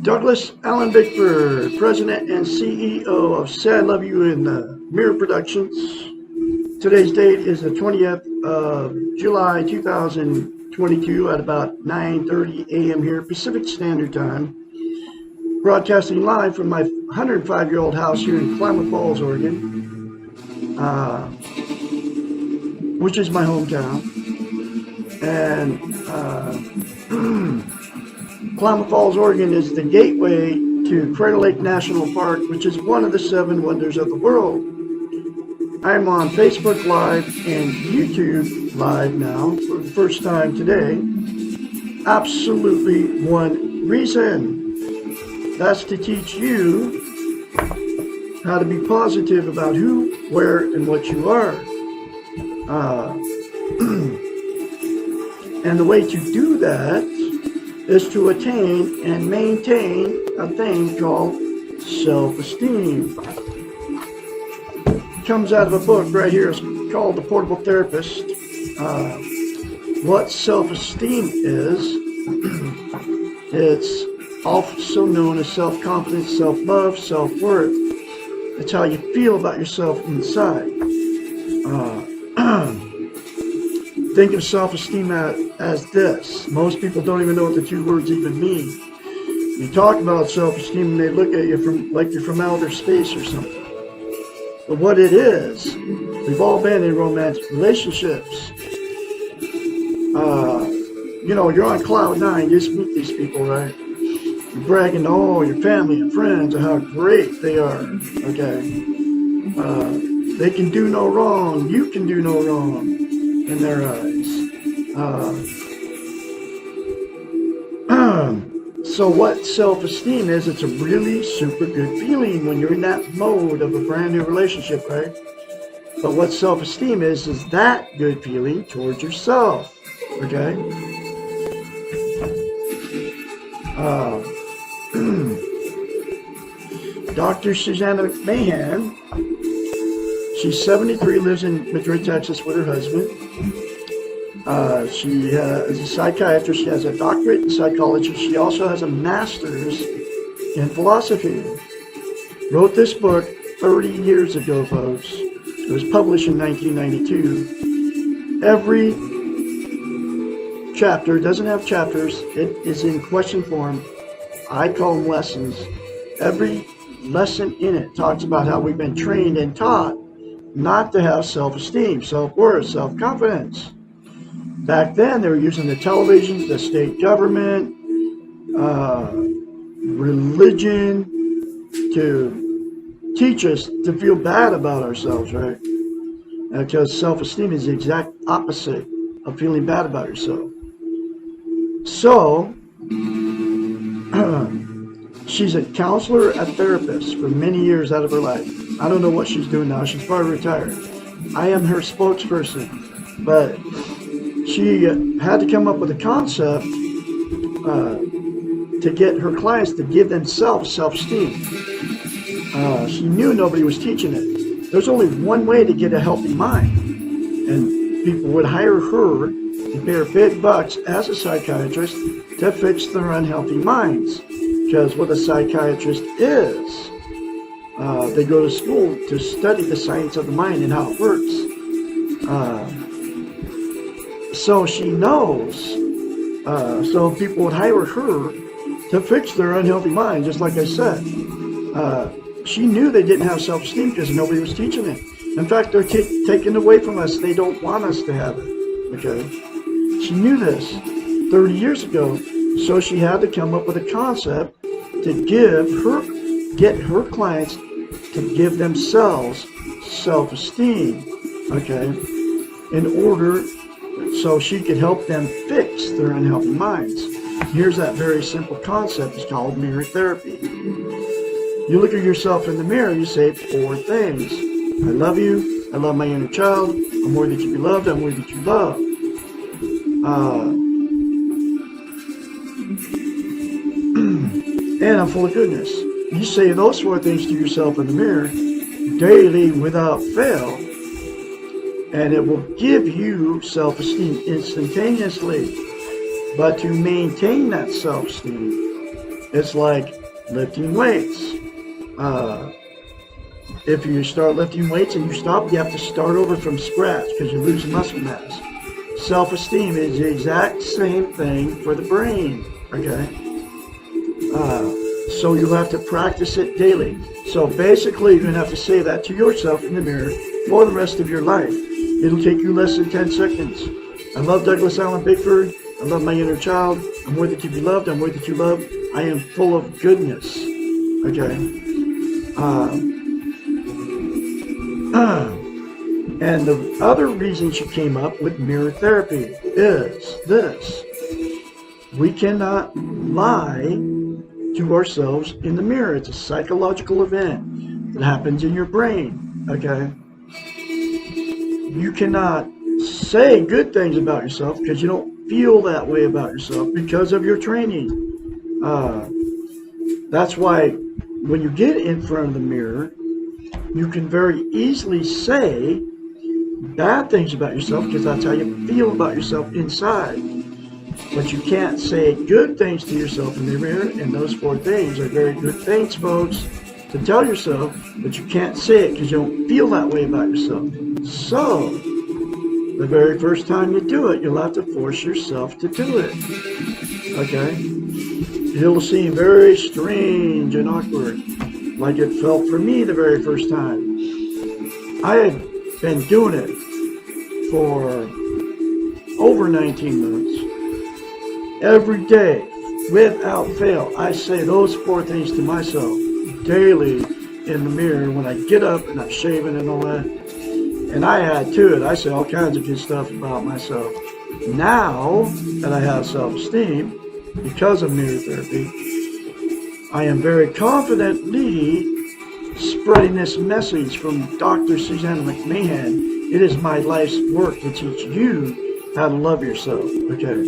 Douglas Allen Bickford, President and CEO of Say I Love You in Mirror Productions. Today's date is the 20th of July 2022 at about 9:30 a.m. here, Pacific Standard Time. Broadcasting live from my 105-year-old house here in Klamath Falls, Oregon, which is my hometown. And Klamath Falls, Oregon is the gateway to Crater Lake National Park, which is one of the 7 wonders of the world. I'm on Facebook Live and YouTube Live now for the first time today. Absolutely one reason. That's to teach you how to be positive about who, where, and what you are. And the way to do that is to attain and maintain a thing called self-esteem. It comes out of a book right here. It's called The Portable Therapist. What self-esteem is, it's also known as self-confidence, self-love, self-worth. It's how you feel about yourself inside. Think of self-esteem as this. Most people don't even know what the 2 words even mean. You talk about self-esteem and they look at you like you're from outer space or something. But what it is, we've all been in romantic relationships. You're on cloud 9, you just meet these people, right? You're bragging to all your family and friends of how great they are, okay? They can do no wrong, you can do no wrong in their eyes. So what self-esteem is, it's a really super good feeling when you're in that mode of a brand new relationship, right? But what self-esteem is that good feeling towards yourself, okay? Dr. Susanna McMahon, she's 73, lives in Madrid, Texas with her husband. She is a psychiatrist. She has a doctorate in psychology. She also has a master's in philosophy. Wrote this book 30 years ago, folks. It was published in 1992. Every chapter doesn't have chapters. It is in question form. I call them lessons. Every lesson in it talks about how we've been trained and taught not to have self-esteem, self-worth, self-confidence. Back then, they were using the television, the state government, religion to teach us to feel bad about ourselves, right? Because self-esteem is the exact opposite of feeling bad about yourself. So, she's a counselor, a therapist for many years out of her life. I don't know what she's doing now. She's probably retired. I am her spokesperson. But she had to come up with a concept to get her clients to give themselves self-esteem. She knew nobody was teaching it. There's only one way to get a healthy mind. And people would hire her and pay her big bucks as a psychiatrist to fix their unhealthy minds. Because what a psychiatrist is, they go to school to study the science of the mind and how it works. So she knows, so people would hire her to fix their unhealthy mind, just like I said. She knew they didn't have self-esteem because nobody was teaching it. In fact, they're taken away from us. They don't want us to have it, okay? She knew this 30 years ago, so she had to come up with a concept to get her clients to give themselves self-esteem, okay, in order so she could help them fix their unhealthy minds. Here's that very simple concept. It's called mirror therapy. You look at yourself in the mirror, you say 4 things. I love you. I love my inner child. I'm worthy to be loved. I'm worthy to love. And I'm full of goodness. You say those 4 things to yourself in the mirror daily without fail, and it will give you self-esteem instantaneously. But to maintain that self-esteem, It's like lifting weights. If you start lifting weights and you stop, you have to start over from scratch because you lose muscle mass. Self-esteem is the exact same thing for the brain, okay? So you'll have to practice it daily. So basically, you're going to have to say that to yourself in the mirror for the rest of your life. It'll take you less than 10 seconds. I love Douglas Allen Bickford. I love my inner child. I'm worthy to be loved. I'm worthy to love. I am full of goodness. Okay? And the other reason she came up with mirror therapy is this. We cannot lie to ourselves in the mirror. It's a psychological event that happens in your brain. Okay? You cannot say good things about yourself because you don't feel that way about yourself because of your training. That's why when you get in front of the mirror, you can very easily say bad things about yourself because that's how you feel about yourself inside. But you can't say good things to yourself in the mirror, and those 4 things are very good things, folks, to tell yourself, but you can't say it because you don't feel that way about yourself. So, the very first time you do it, you'll have to force yourself to do it. Okay? It'll seem very strange and awkward, like it felt for me the very first time. I had been doing it for over 19 months. Every day, without fail, I say those 4 things to myself daily in the mirror when I get up and I'm shaving and all that. And I add to it, I say all kinds of good stuff about myself. Now that I have self-esteem, because of mirror therapy, I am very confidently spreading this message from Dr. Susanna McMahon. It is my life's work to teach you how to love yourself, okay?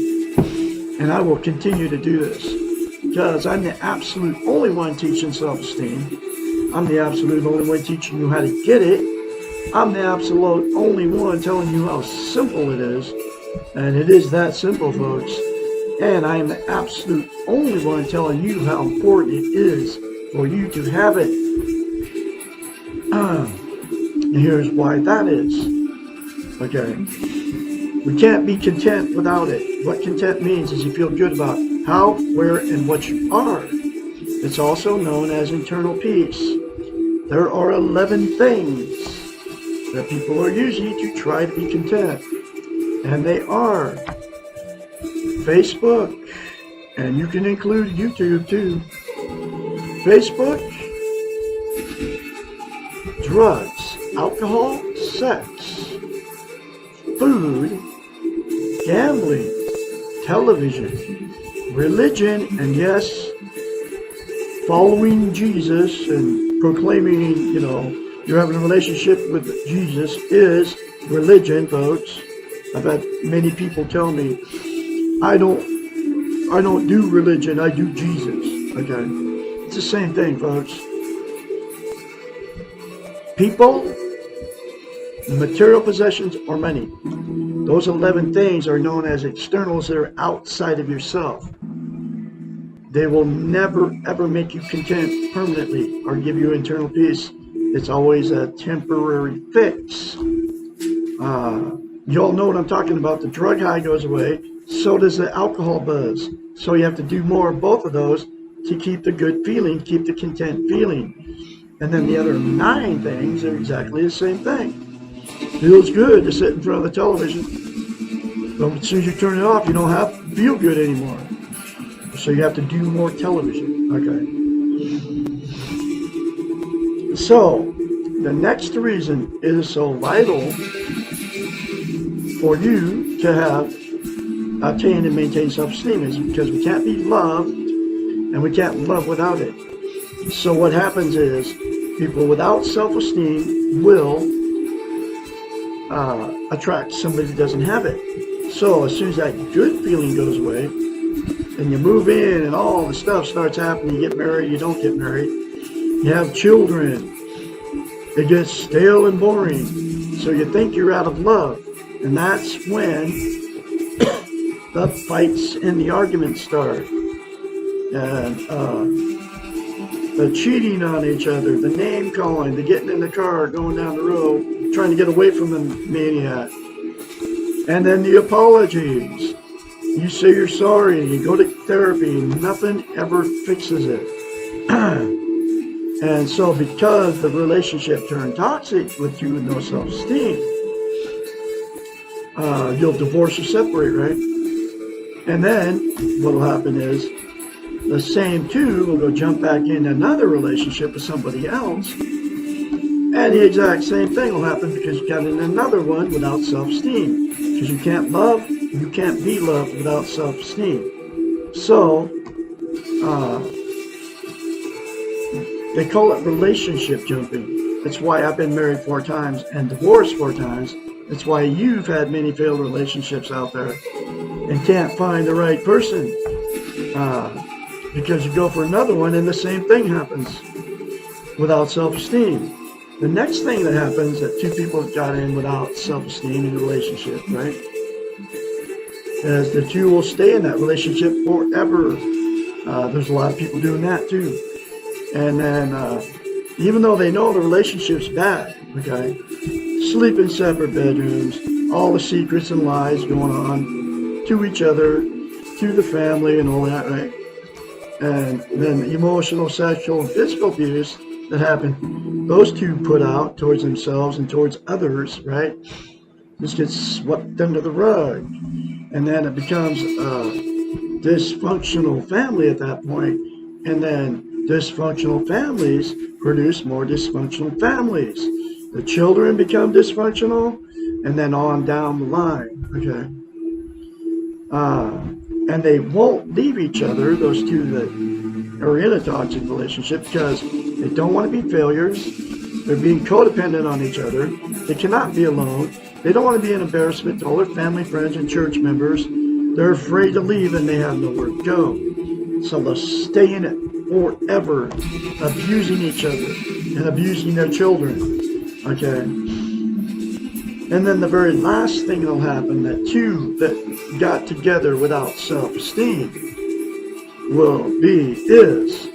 And I will continue to do this because I'm the absolute only one teaching self-esteem. I'm the absolute only one teaching you how to get it. I'm the absolute only one telling you how simple it is. And it is that simple, folks. And I am the absolute only one telling you how important it is for you to have it. And here's why that is. Okay. We can't be content without it. What content means is you feel good about how, where, and what you are. It's also known as internal peace. There are 11 things that people are using to try to be content. And they are Facebook, and you can include YouTube too. Facebook, drugs, alcohol, sex, food, gambling, television, religion, and yes, following Jesus and proclaiming, you're having a relationship with Jesus is religion, folks. I've had many people tell me, I don't do religion, I do Jesus. Okay. It's the same thing, folks. People, material possessions, or money. Those 11 things are known as externals that are outside of yourself. They will never, ever make you content permanently or give you internal peace. It's always a temporary fix. You all know what I'm talking about. The drug high goes away. So does the alcohol buzz. So you have to do more of both of those to keep the good feeling, keep the content feeling. And then the other 9 things are exactly the same thing. Feels good to sit in front of the television. But as soon as you turn it off, you don't have to feel good anymore. So you have to do more television. Okay. So the next reason it is so vital for you to have attain and maintain self-esteem is because we can't be loved and we can't love without it. So what happens is people without self-esteem will attract somebody that doesn't have it. So as soon as that good feeling goes away and you move in and all the stuff starts happening, you get married, you don't get married, you have children, it gets stale and boring. So you think you're out of love. And that's when the fights and the arguments start. and the cheating on each other, the name calling, the getting in the car, going down the road, trying to get away from the maniac. And then the apologies. You say you're sorry, you go to therapy, nothing ever fixes it. And so because the relationship turned toxic with you with no self-esteem, you'll divorce or separate, right? And then what'll happen is the same two will go jump back in another relationship with somebody else, and the exact same thing will happen because you got in another one without self-esteem. Because you can't love, you can't be loved without self-esteem. So, they call it relationship jumping. That's why I've been married 4 times and divorced 4 times. That's why you've had many failed relationships out there and can't find the right person. Because you go for another one and the same thing happens without self-esteem. The next thing that happens that 2 people have got in without self-esteem in a relationship, right, is the 2 will stay in that relationship forever. There's a lot of people doing that too. And then, even though they know the relationship's bad, okay, sleep in separate bedrooms, all the secrets and lies going on to each other, to the family and all that, right? And then the emotional, sexual, and physical abuse that happen, those 2 put out towards themselves and towards others, right? This gets swept under the rug. And then it becomes a dysfunctional family at that point. And then dysfunctional families produce more dysfunctional families. The children become dysfunctional, and then on down the line, okay? And they won't leave each other, those 2 that are in a toxic relationship, because they don't want to be failures. They're being codependent on each other. They cannot be alone. They don't want to be an embarrassment to all their family, friends, and church members. They're afraid to leave, and they have nowhere to go. So they'll stay in it forever, abusing each other and abusing their children, okay? And then the very last thing that'll happen, that 2 that got together without self-esteem is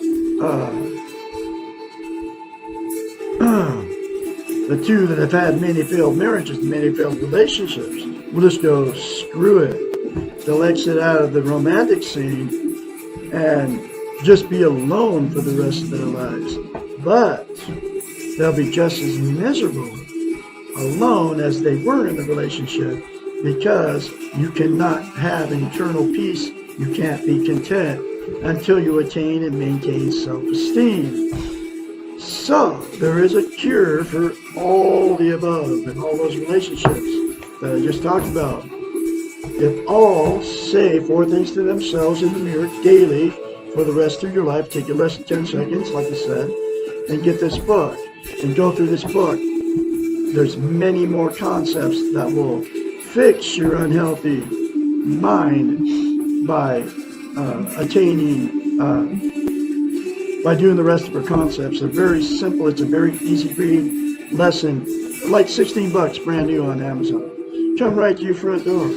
the 2 that have had many failed marriages, many failed relationships, will just go, screw it. They'll exit out of the romantic scene and just be alone for the rest of their lives. But they'll be just as miserable alone as they were in the relationship, because you cannot have internal peace. You can't be content until you attain and maintain self-esteem. So there is a cure for all the above and all those relationships that I just talked about. If all say 4 things to themselves in the mirror daily for the rest of your life, take it less than 10 seconds, like I said, and get this book and go through this book. There's many more concepts that will fix your unhealthy mind by by doing the rest of our concepts. They're very simple. It's a very easy read lesson, like $16 brand new on Amazon. Come right to your front door.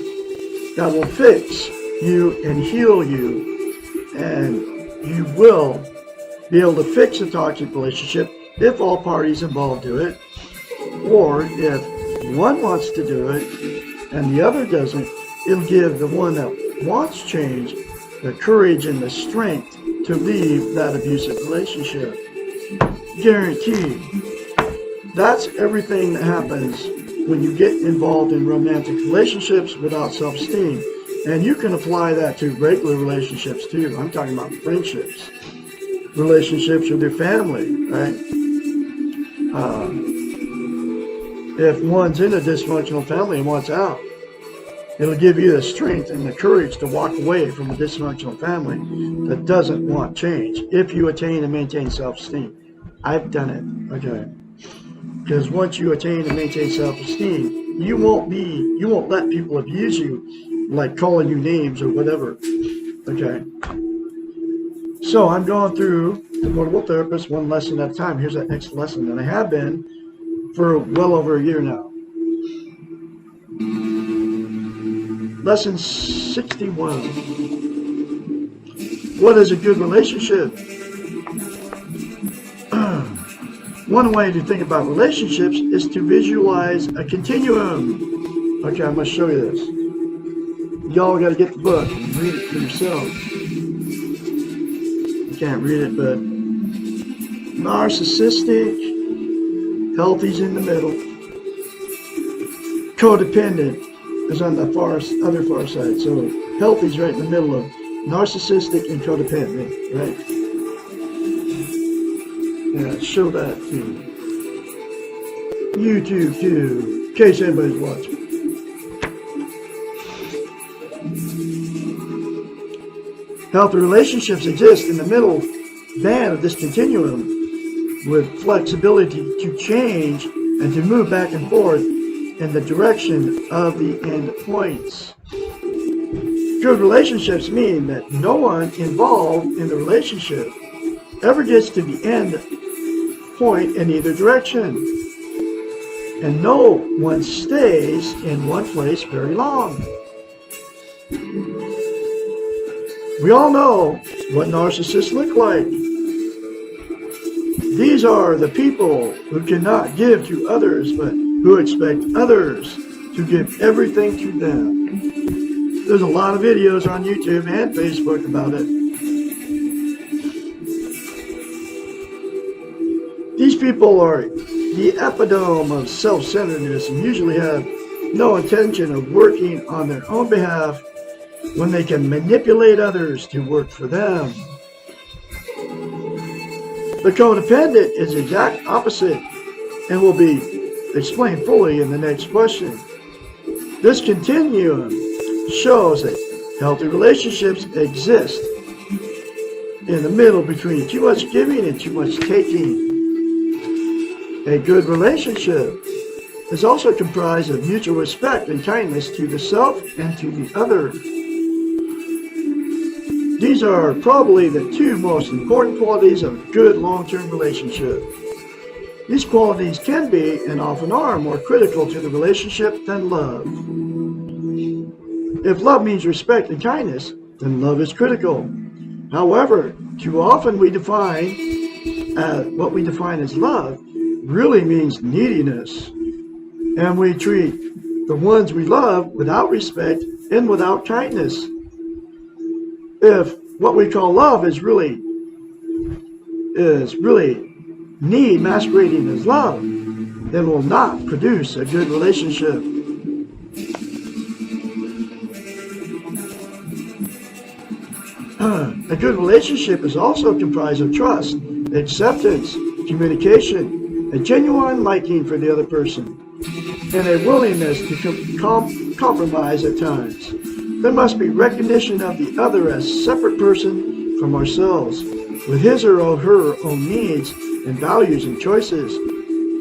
That will fix you and heal you, and you will be able to fix a toxic relationship if all parties involved do it, or if one wants to do it and the other doesn't. It'll give the one that wants change the courage and the strength to leave that abusive relationship. Guaranteed. That's everything that happens when you get involved in romantic relationships without self-esteem. And you can apply that to regular relationships too. I'm talking about friendships, relationships with your family, right? If one's in a dysfunctional family and wants out, it'll give you the strength and the courage to walk away from a dysfunctional family that doesn't want change if you attain and maintain self-esteem. I've done it, okay? Because once you attain and maintain self-esteem, you won't let people abuse you, like calling you names or whatever, okay? So I'm going through the Portable Therapist one lesson at a time. Here's that next lesson, and I have been for well over a year now. Lesson 61. What is a good relationship? One way to think about relationships is to visualize a continuum. Okay, I'm going to show you this. Y'all got to get the book and read it for yourselves. You can't read it, but narcissistic, healthy's in the middle. Codependent is on the other far side. So healthy's right in the middle of narcissistic and codependent, right? Yeah, show that to YouTube too, in case anybody's watching. Healthy relationships exist in the middle band of this continuum with flexibility to change and to move back and forth in the direction of the end points. Good relationships mean that no one involved in the relationship ever gets to the end point in either direction, and no one stays in one place very long. We all know what narcissists look like. These are the people who cannot give to others, but who expect others to give everything to them. There's a lot of videos on YouTube and Facebook about it. These people are the epitome of self-centeredness and usually have no intention of working on their own behalf when they can manipulate others to work for them. The codependent is the exact opposite and will be explained fully in the next question. This continuum shows that healthy relationships exist in the middle between too much giving and too much taking. A good relationship is also comprised of mutual respect and kindness to the self and to the other. These are probably the two most important qualities of a good long-term relationship. These qualities can be, and often are, more critical to the relationship than love. If love means respect and kindness, then love is critical. However, too often what we define as love really means neediness, and we treat the ones we love without respect and without kindness. If what we call love is really need masquerading as love, then will not produce a good relationship. A good relationship is also comprised of trust, acceptance, communication, a genuine liking for the other person, and a willingness to compromise at times. There must be recognition of the other as a separate person from ourselves, with his or her own needs and values and choices.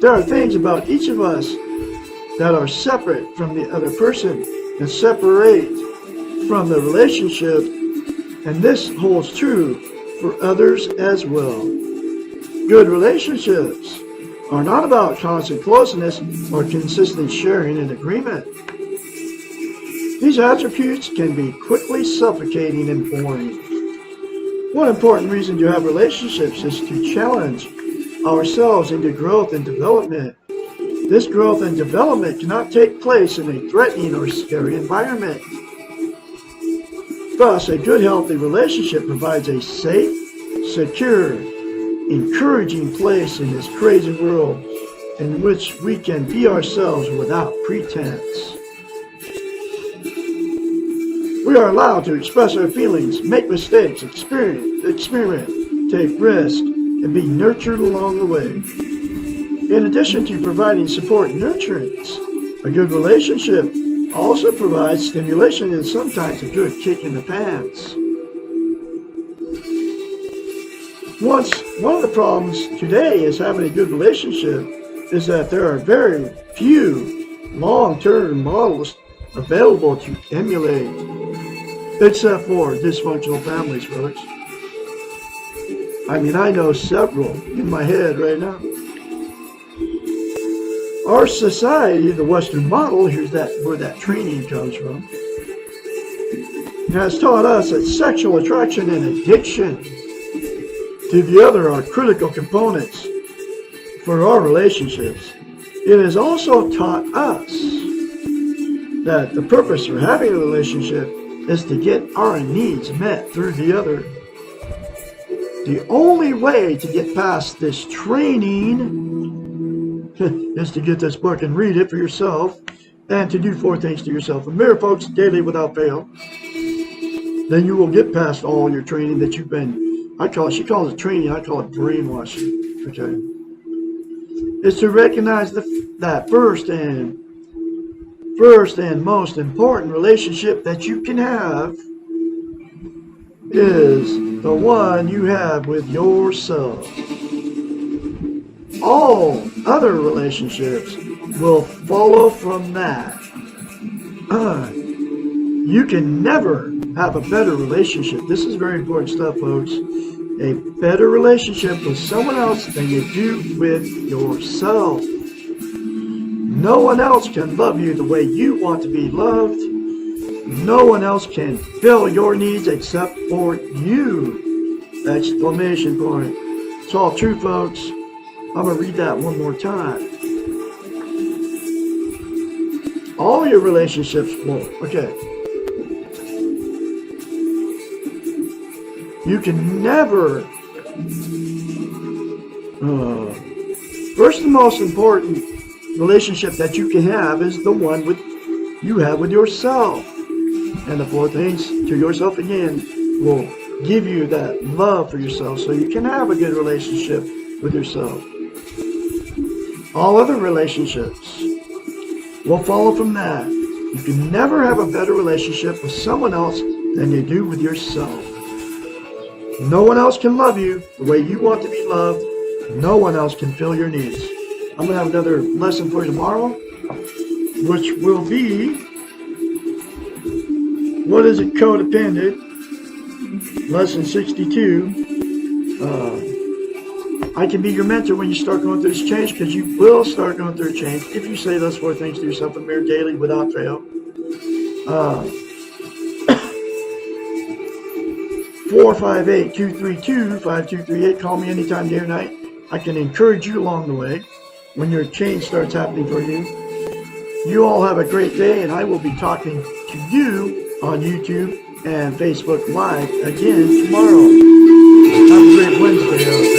There are things about each of us that are separate from the other person and separate from the relationship, and this holds true for others as well. Good relationships are not about constant closeness or consistent sharing and agreement. These attributes can be quickly suffocating and boring. One important reason to have relationships is to challenge ourselves into growth and development. This growth and development cannot take place in a threatening or scary environment. Thus, a good, healthy relationship provides a safe, secure, encouraging place in this crazy world in which we can be ourselves without pretense. We are allowed to express our feelings, make mistakes, experiment, take risks, and be nurtured along the way. In addition to providing support and nurturance, a good relationship also provides stimulation and sometimes a good kick in the pants. One of the problems today is having a good relationship is that there are very few long-term models available to emulate, except for dysfunctional families, folks. I mean, I know several in my head right now. Our society, the Western model, here's where that training comes from. has taught us that sexual attraction and addiction to the other are critical components for our relationships. It has also taught us that the purpose for having a relationship is to get our needs met through the other. The only way to get past this training is to get this book and read it for yourself, and to do 4 things to yourself in mirror, folks, daily without fail. Then you will get past all your training that you've been, she calls it training, I call it brainwashing, okay? Is to recognize that first and most important relationship that you can have is the one you have with yourself. All other relationships will follow from that. You can never have a better relationship. This is very important stuff, folks. A better relationship with someone else than you do with yourself. No one else can love you the way you want to be loved. No one else can fill your needs except for you! Exclamation point. It's all true, folks. I'm going to read that one more time. All your relationships will, okay. You can never, first and most important relationship that you can have is the one you have with yourself. And the 4 things to yourself again will give you that love for yourself so you can have a good relationship with yourself. All other relationships will follow from that. You can never have a better relationship with someone else than you do with yourself. No one else can love you the way you want to be loved. No one else can fill your needs. I'm going to have another lesson for you tomorrow, which will be, what is it, codependent? Lesson 62. I can be your mentor when you start going through this change, because you will start going through a change if you say those 4 things to yourself in the mirror daily without fail. 458-232-5238. Call me anytime, day or night. I can encourage you along the way when your change starts happening for you. You all have a great day, and I will be talking to you on YouTube and Facebook Live again tomorrow. Have a great Wednesday.